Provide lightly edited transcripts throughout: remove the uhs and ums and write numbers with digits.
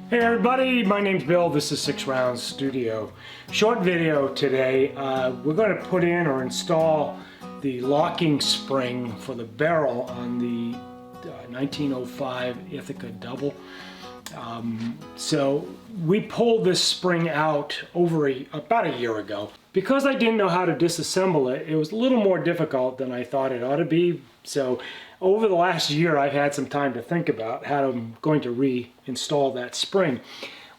Hey everybody, my name's Bill. This is SixRounds Studio. Short video today. We're going to put in or install the locking spring for the barrel on the 1905 Ithaca double. So we pulled this spring out about a year ago. Because I didn't know how to disassemble it, it was a little more difficult than I thought it ought to be. So over the last year, I've had some time to think about how I'm going to reinstall that spring.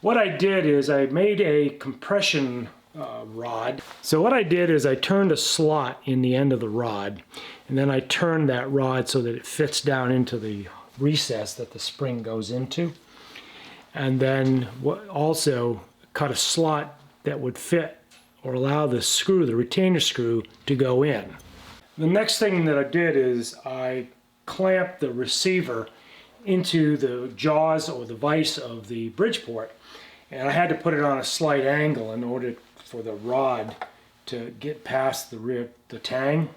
What I did is I made a compression rod. So what I did is I turned a slot in the end of the rod, and then I turned that rod so that it fits down into the recess that the spring goes into. And then also cut a slot that would fit or allow the screw, the retainer screw, to go in. The next thing that I did is I clamped the receiver into the jaws or the vise of the Bridgeport, and I had to put it on a slight angle in order for the rod to get past the tang.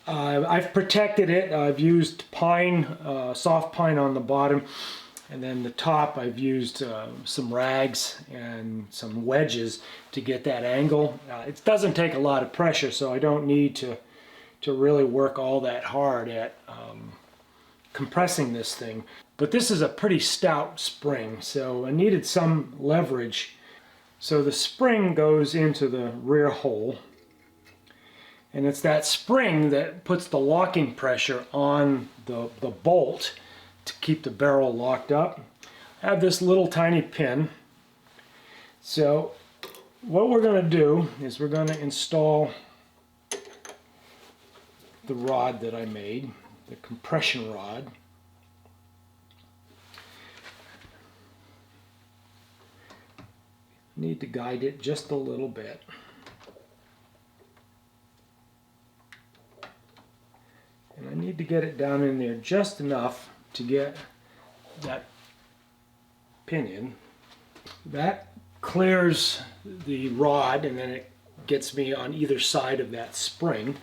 I've protected it. I've used pine, soft pine on the bottom, and then the top I've used some rags and some wedges to get that angle. It doesn't take a lot of pressure, so I don't need to really work all that hard at compressing this thing. But this is a pretty stout spring, so I needed some leverage. So the spring goes into the rear hole, and it's that spring that puts the locking pressure on the bolt to keep the barrel locked up. I have this little tiny pin. So what we're going to do is we're going to install the rod that I made, the compression rod. Need to guide it just a little bit. And I need to get it down in there just enough to get that pin in. That clears the rod, and then it gets me on either side of that spring.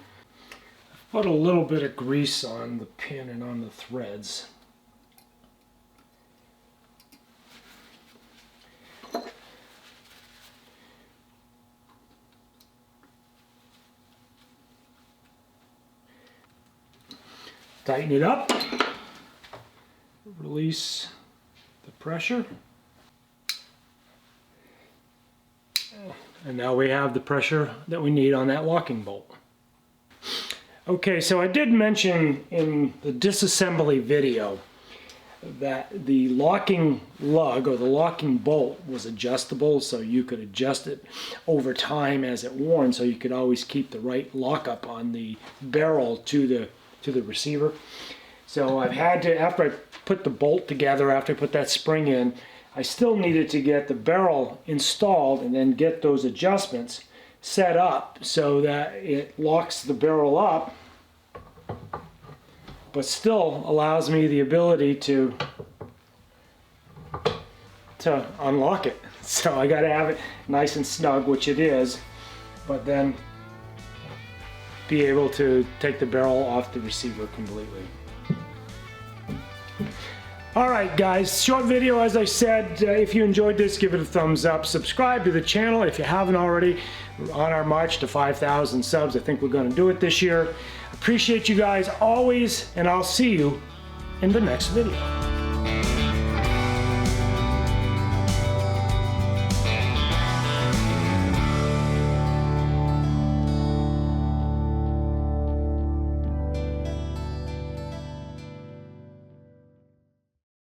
I've put a little bit of grease on the pin and on the threads. Tighten it up. Release the pressure. And now we have the pressure that we need on that locking bolt. Okay, so I did mention in the disassembly video that the locking lug or the locking bolt was adjustable, so you could adjust it over time as it worn, so you could always keep the right lockup on the barrel to the receiver. So I've had to, after I put the bolt together, after I put that spring in, I still needed to get the barrel installed and then get those adjustments set up so that it locks the barrel up, but still allows me the ability to unlock it. So I got to have it nice and snug, which it is, but then be able to take the barrel off the receiver completely. Alright guys, short video as I said. If you enjoyed this, give it a thumbs up. Subscribe to the channel if you haven't already. We're on our march to 5,000 subs. I think we're going to do it this year. Appreciate you guys always, and I'll see you in the next video.